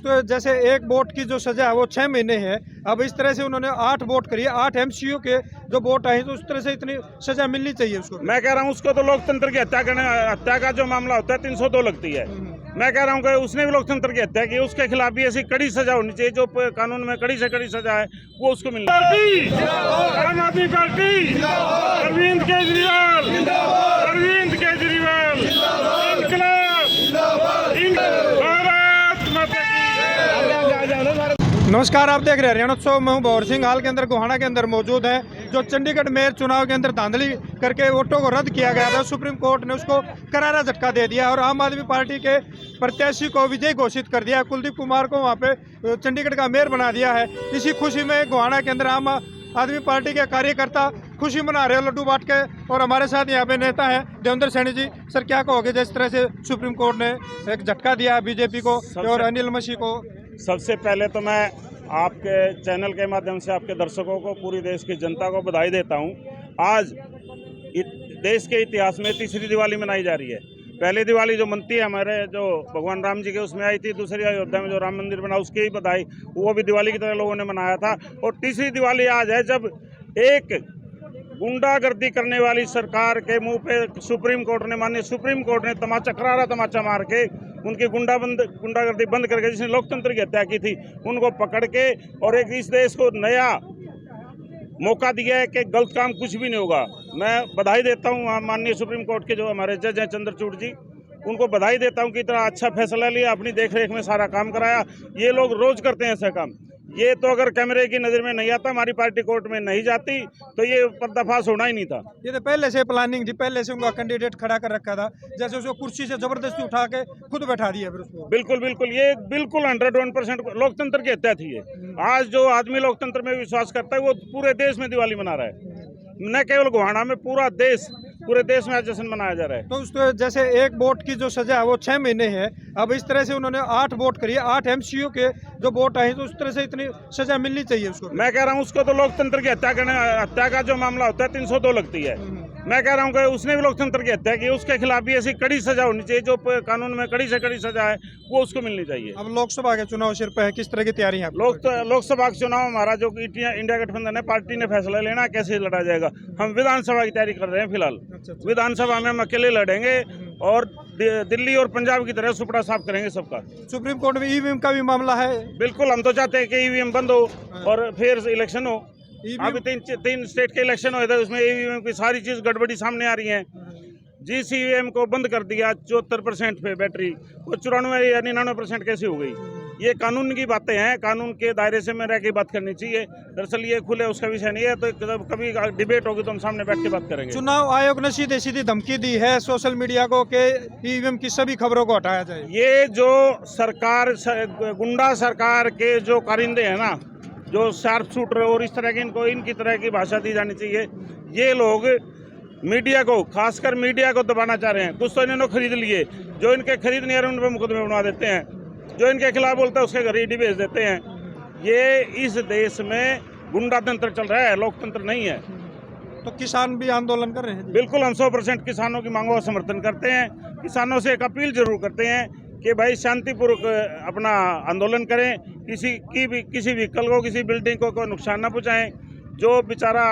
तो जैसे एक वोट की जो सजा है वो 6 महीने है, अब इस तरह से उन्होंने 8 वोट करी, 8 एमसीयू के जो वोट आए तो उस तरह से इतनी सजा मिलनी चाहिए उसको। मैं कह रहा हूँ उसको तो लोकतंत्र की हत्या का जो मामला होता है 302 लगती है। मैं कह रहा हूँ कि उसने भी लोकतंत्र की हत्या की, उसके खिलाफ भी ऐसी कड़ी सजा होनी चाहिए, जो कानून में कड़ी से कड़ी सजा है वो उसको मिलनी चाहिए। आम आदमी पार्टी, अरविंद केजरीवाल, अरविंद केजरीवाल, भारत माता की। नमस्कार, आप देख रहे हैं हरियाणोत्सव। मैं हूं भंवर सिंह। हाल के अंदर गोहाना के अंदर मौजूद है। जो चंडीगढ़ मेयर चुनाव के अंदर धांधली करके वोटों को रद्द किया गया था, सुप्रीम कोर्ट ने उसको करारा झटका दे दिया और आम आदमी पार्टी के प्रत्याशी को विजयी घोषित कर दिया। कुलदीप कुमार को वहां पे चंडीगढ़ का मेयर बना दिया है। इसी खुशी में गोहाना के अंदर आम आदमी पार्टी के कार्यकर्ता खुशी मना रहे हैं लड्डू बांट के। और हमारे साथ यहाँ पे नेता है देवेंद्र सैनी जी। सर, क्या कहोगे जिस तरह से सुप्रीम कोर्ट ने एक झटका दिया बीजेपी को और अनिल मसीह को? सबसे पहले तो मैं आपके चैनल के माध्यम से आपके दर्शकों को, पूरी देश की जनता को बधाई देता हूं। आज देश के इतिहास में तीसरी दिवाली मनाई जा रही है। पहली दिवाली जो मनती है हमारे जो भगवान राम जी के, उसमें आई थी। दूसरी अयोध्या में जो राम मंदिर बना उसकी ही बधाई, वो भी दिवाली की तरह लोगों ने मनाया था। और तीसरी दिवाली आज है जब एक गुंडागर्दी करने वाली सरकार के मुंह पे सुप्रीम कोर्ट ने, माननीय सुप्रीम कोर्ट ने करारा तमाचा मार के उनकी गुंडागर्दी बंद करके, जिसने लोकतंत्र की हत्या की थी, उनको पकड़ के और एक इस देश को नया मौका दिया है कि गलत काम कुछ भी नहीं होगा। मैं बधाई देता हूं माननीय सुप्रीम कोर्ट के जो हमारे जज हैं चंद्रचूड़ जी, उनको बधाई देता हूं कि इतना अच्छा फैसला लिया, अपनी देखरेख में सारा काम कराया। ये लोग रोज करते हैं ऐसा काम। ये तो अगर कैमरे की नज़र में नहीं आता, हमारी पार्टी कोर्ट में नहीं जाती, तो ये पर्दाफाश होना ही नहीं था। ये तो पहले से प्लानिंग थी, पहले से उनका कैंडिडेट खड़ा कर रखा था, जैसे उसको कुर्सी से जबरदस्ती उठा के खुद बैठा दिया फिर उसको। बिल्कुल बिल्कुल, ये बिल्कुल 101% लोकतंत्र की हत्या थी ये। आज जो आदमी लोकतंत्र में विश्वास करता है वो पूरे देश में दिवाली मना रहा है, न केवल गोहाना में, पूरे देश में आज जश्न मनाया जा रहा है। तो उस तो जैसे एक वोट की जो सजा है वो 6 महीने है, अब इस तरह से उन्होंने 8 वोट करी, 8 एमसीयू के जो वोट आए तो उस तरह से इतनी सजा मिलनी चाहिए उसको। मैं कह रहा हूँ उसको तो लोकतंत्र की हत्या का जो मामला होता है 302 लगती है। मैं कह रहा हूँ कि उसने भी लोकतंत्र की हत्या की, उसके खिलाफ भी ऐसी कड़ी सजा होनी चाहिए, जो कानून में कड़ी से कड़ी सजा है वो उसको मिलनी चाहिए। अब लोकसभा के चुनाव सिर पे है, किस तरह की तैयारी है? लोकसभा का चुनाव हमारा जो इंडिया गठबंधन है, पार्टी ने फैसला लेना कैसे लड़ा जाएगा। हम विधानसभा की तैयारी कर रहे हैं फिलहाल। विधानसभा में हम अकेले लड़ेंगे और दिल्ली और पंजाब की तरह सुपड़ा साफ करेंगे सबका। सुप्रीम कोर्ट में ईवीएम का भी मामला है। बिल्कुल, हम तो चाहते हैं कि ईवीएम बंद हो और फिर इलेक्शन हो। अभी तीन स्टेट के इलेक्शन हुए थे, उसमें ईवीएम की सारी चीज गड़बड़ी सामने आ रही है। जिस ईवीएम को बंद कर दिया 74% पे बैटरी, वो 94 या 99% कैसे हो गई? ये कानून की बातें हैं, कानून के दायरे से में रह के बात करनी चाहिए। दरअसल ये खुले उसका विषय नहीं है, तो कभी डिबेट होगी तो हम सामने बैठ के बात करेंगे। चुनाव आयोग ने सीधे सीधी धमकी दी है सोशल मीडिया को कि ईवीएम की सभी खबरों को हटाया जाए। ये जो सरकार, गुंडा सरकार के जो कारिंदे हैं ना, जो शार्प शूटर और इस तरह की, इनकी तरह की भाषा दी जानी चाहिए। ये लोग मीडिया को, खासकर मीडिया को दबाना चाह रहे हैं। कुछ तो इन्होंने खरीद लिए, जो इनके खरीद नहीं आ रहे उन पर मुकदमे बनवा देते हैं, जो इनके खिलाफ बोलते हैं उसके घर ईडी भेज देते हैं। ये इस देश में गुंडा तंत्र चल रहा है, लोकतंत्र नहीं है। तो किसान भी आंदोलन कर रहे हैं? बिल्कुल, हम 100% किसानों की मांगों का समर्थन करते हैं। किसानों से एक अपील जरूर करते हैं कि भाई शांतिपूर्वक अपना आंदोलन करें, किसी व्हीकल को, किसी बिल्डिंग को कोई नुकसान ना पहुंचाएं। जो बेचारा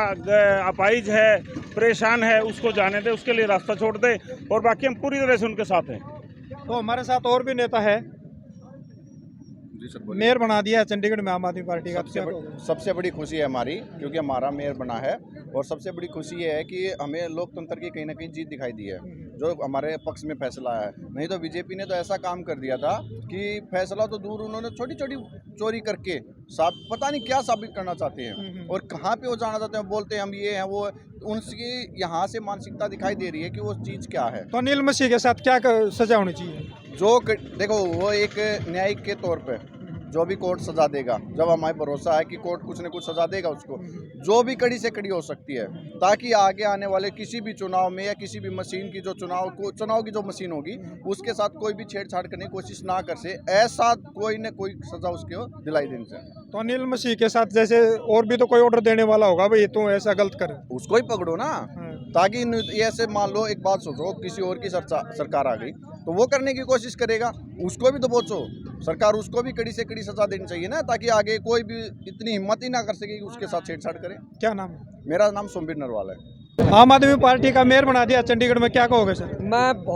अपाहिज है, परेशान है, उसको जाने दे, उसके लिए रास्ता छोड़ दे, और बाकी हम पूरी तरह से उनके साथ हैं। तो हमारे साथ और भी नेता है। मेयर बना दिया है चंडीगढ़ में आम आदमी पार्टी का। सबसे बड़ी खुशी है हमारी, क्योंकि हमारा मेयर बना है। और सबसे बड़ी खुशी ये है कि हमें लोकतंत्र की कहीं ना कहीं जीत दिखाई दी है, जो हमारे पक्ष में फैसला है। नहीं तो बीजेपी ने तो ऐसा काम कर दिया था कि फैसला तो दूर, उन्होंने छोटी छोटी चोरी करके पता नहीं क्या साबित करना चाहते हैं और कहाँ पे वो जाना चाहते हैं। बोलते हैं हम ये हैं वो, उनकी यहाँ से मानसिकता दिखाई दे रही है कि वो चीज़ क्या है। तो अनिल मसीह के साथ क्या सजा होनी चाहिए? जो देखो, वो एक न्यायिक के तौर पे जो भी कोर्ट सजा देगा, जब हमारे भरोसा है कि कोर्ट कुछ न कुछ सजा देगा उसको, जो भी कड़ी से कड़ी हो सकती है, ताकि आगे आने वाले किसी भी चुनाव में या किसी भी मशीन की जो चुनाव की जो मशीन होगी, उसके साथ कोई भी छेड़छाड़ करने की कोशिश ना कर से, ऐसा कोई न कोई सजा उसको दिलाई देनी चाहिए। तो अनिल मसीह के साथ जैसे और भी तो कोई ऑर्डर देने वाला होगा, भाई तो ऐसा गलत करे, उसको ही पकड़ो ना। ताकि ऐसे मान लो, एक बात सोचो, किसी और की सरकार आ गई तो वो करने की कोशिश करेगा, उसको भी तो बोचो। सरकार उसको भी कड़ी से कड़ी सजा देनी चाहिए ना, ताकि आगे कोई भी इतनी हिम्मत ही ना कर सके कि उसके साथ छेड़छाड़ करे। क्या नाम है? मेरा नाम सोमवीर नरवाल है। आम आदमी पार्टी का मेयर बना दिया चंडीगढ़ में, क्या कहोगे सर?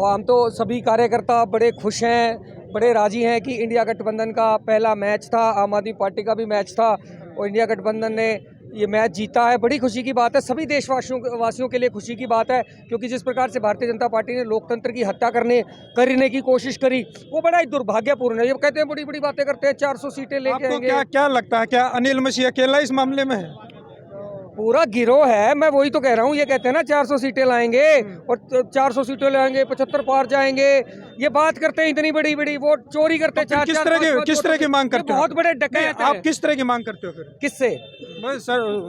हम तो सभी कार्यकर्ता बड़े खुश हैं, बड़े राजी हैं कि इंडिया गठबंधन का पहला मैच था, आम आदमी पार्टी का भी मैच था और इंडिया गठबंधन ने ये मैच जीता है। बड़ी खुशी की बात है, सभी देशवासियों के लिए खुशी की बात है, क्योंकि जिस प्रकार से भारतीय जनता पार्टी ने लोकतंत्र की हत्या करने की कोशिश करी, वो बड़ा ही दुर्भाग्यपूर्ण है। ये कहते हैं बड़ी बड़ी बातें करते हैं, 400 सीटें लेके आपको आएंगे। क्या लगता है, क्या अनिल मसीह अकेला इस मामले में है? पूरा गिरोह है, मैं वही तो कह रहा हूँ। ये कहते हैं ना 400 सीटें लाएंगे और 400 सीटें लाएंगे, 75 पार जाएंगे, ये बात करते हैं इतनी बड़ी बड़ी, वोट चोरी करते हैं। किस तरह की मांग करते हो? बहुत बड़े डकैत हैं। आप किस तरह की मांग करते हो फिर? किससे?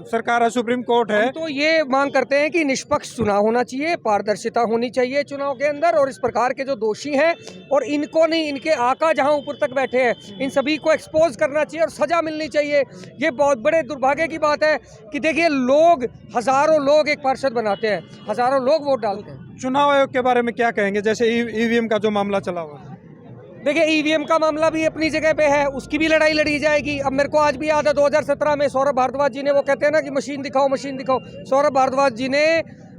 सरकार है, सुप्रीम कोर्ट है। हम तो ये मांग करते हैं कि निष्पक्ष चुनाव होना चाहिए, पारदर्शिता होनी चाहिए चुनाव के अंदर, और इस प्रकार के जो दोषी हैं और इनको नहीं, इनके आका जहां ऊपर तक बैठे हैं, इन सभी को एक्सपोज करना चाहिए और सजा मिलनी चाहिए। ये बहुत बड़े दुर्भाग्य की बात है कि देखिए, लोग, हजारों लोग एक पार्षद बनाते हैं, हजारों लोग वोट डालते हैं। चुनाव आयोग के बारे में क्या कहेंगे, जैसे ईवीएम का जो मामला चला हुआ है? देखिए, ईवीएम का मामला भी अपनी जगह पे है, उसकी भी लड़ाई लड़ी जाएगी। अब मेरे को आज भी याद है 2017 में सौरभ भारद्वाज जी ने, वो कहते हैं ना कि मशीन दिखाओ मशीन दिखाओ, सौरभ भारद्वाज जी ने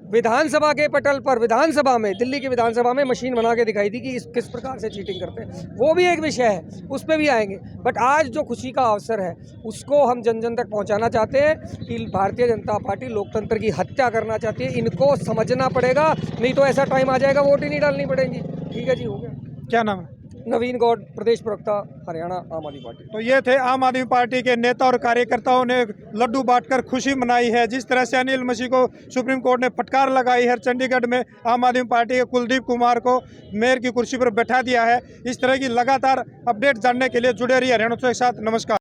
विधानसभा के पटल पर, विधानसभा में, दिल्ली की विधानसभा में मशीन बना के दिखाई थी कि किस प्रकार से चीटिंग करते हैं। वो भी एक विषय है, उस पर भी आएंगे। बट आज जो खुशी का अवसर है उसको हम जन जन तक पहुंचाना चाहते हैं कि भारतीय जनता पार्टी लोकतंत्र की हत्या करना चाहती है। इनको समझना पड़ेगा, नहीं तो ऐसा टाइम आ जाएगा वोट ही नहीं डालनी पड़ेगी। ठीक है जी, हो गया। क्या नाम है? नवीन गौड़, प्रदेश प्रवक्ता, हरियाणा आम आदमी पार्टी। तो ये थे आम आदमी पार्टी के नेता और कार्यकर्ताओं ने लड्डू बांटकर खुशी मनाई है। जिस तरह से अनिल मसीह को सुप्रीम कोर्ट ने फटकार लगाई है, चंडीगढ़ में आम आदमी पार्टी के कुलदीप कुमार को मेयर की कुर्सी पर बैठा दिया है। इस तरह की लगातार अपडेट जानने के लिए जुड़े रहिए हरियाणा के साथ। नमस्कार।